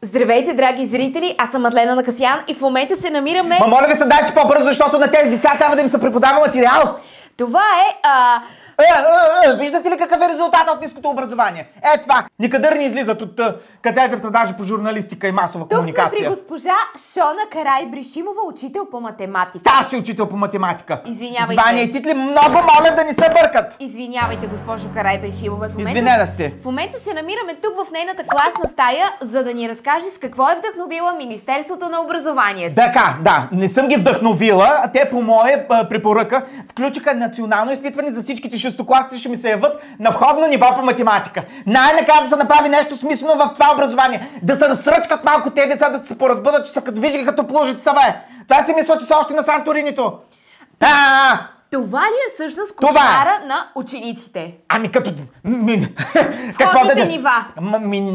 Здравейте, драги зрители! Аз съм Адлена Накасян и в момента се намираме... Моля ви се, дайте по-бързо, защото на тези деца трябва да им се преподава материал. Това е... Виждате ли какъв е резултат от ниското образование? Това. Никъде не излизат от катедрата даже по журналистика и масова комуникация. Тук сме при госпожа Шона Карайбришимова, учител по математика. Старши учител по математика. Извинявайте. Звания и титли много моля да ни се бъркат. Извинявайте, госпожо Карайбришимова. Извинена сте. В момента се намираме тук в нейната класна стая, за да ни разкаже с какво е вдъхновила Министерството на образованието. Така, да. Не съм ги вдъхновила, а те по моя препоръка включиха национално изпитване за всичките шестокласници, ще ми се яват на входно ниво по математика. Най-накрая да се направи нещо смислено в това образование. Да се разсръчкат малко те деца, да се поразбъдат, че са като виждали като плужица, бе. Това си мисля, че са още на Санторинито. Това ли е всъщност кошмара на учениците? Ами като... Входните нива.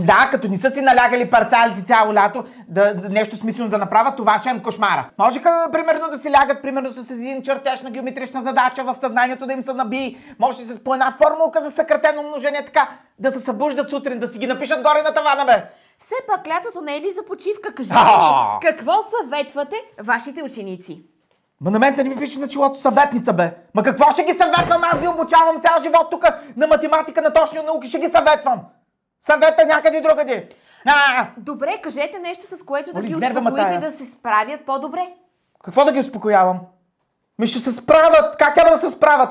Да, като не са си налягали парцалите цяло лято, нещо смислено да направят, това ще е кошмара. Можеха, примерно, да си лягат, примерно, с един чертеж на геометрична задача в съзнанието да им се набие. Може с по една формулка за съкратено умножение, така, да се събуждат сутрин, да си ги напишат горе на тавана, бе. Все пак лятото не е ли за почивка? Кажете ми, какво съветвате вашите ученици? На мен не ми пише на челото съветница, бе. Ма какво ще ги съветвам? Аз ги обучавам цял живот тук на математика, на точни науки, ще ги съветвам. Съвета някъде другаде. Добре, кажете нещо, с което да ги изнервя успокоите да се справят по-добре. Какво да ги успокоявам? Ми ще се справят. Как трябва да се справят?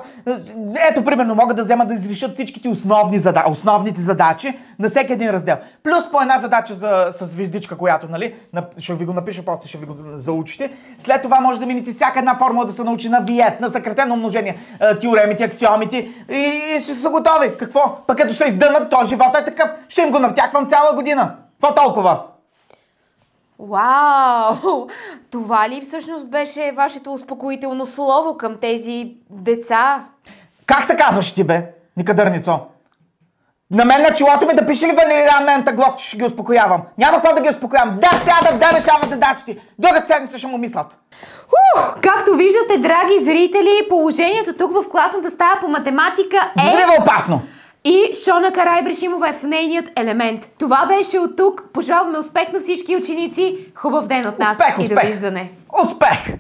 Ето, примерно, могат да вземат да изрешат всичките основните задачи на всеки един раздел. Плюс по една задача с звездичка, която, нали, ще ви го напиша, после ще ви го заучите. След това може да минете всяка една формула да се научи на виет, на съкратено умножение, теоремите, аксиомите и ще са готови. Какво? Пък като се издънат, то живота е такъв. Ще им го натяквам цяла година. Какво толкова? Вау! Това ли всъщност беше вашето успокоително слово към тези деца? Как се казваш ти, бе, никадърницо? На мен на челото ми да пише ли Валериан Ментаглок, че ще ги успокоявам? Няма какво да ги успокоявам. Да сядат, да решават задачите. Друга седмица ще му мислят. Както виждате, драги зрители, положението тук в класната стая по математика е... Взривоопасно! И Шона Карайбришимова е в нейният елемент. Това беше от тук. Пожелаваме успех на всички ученици. Хубав ден от нас и довиждане. Успех!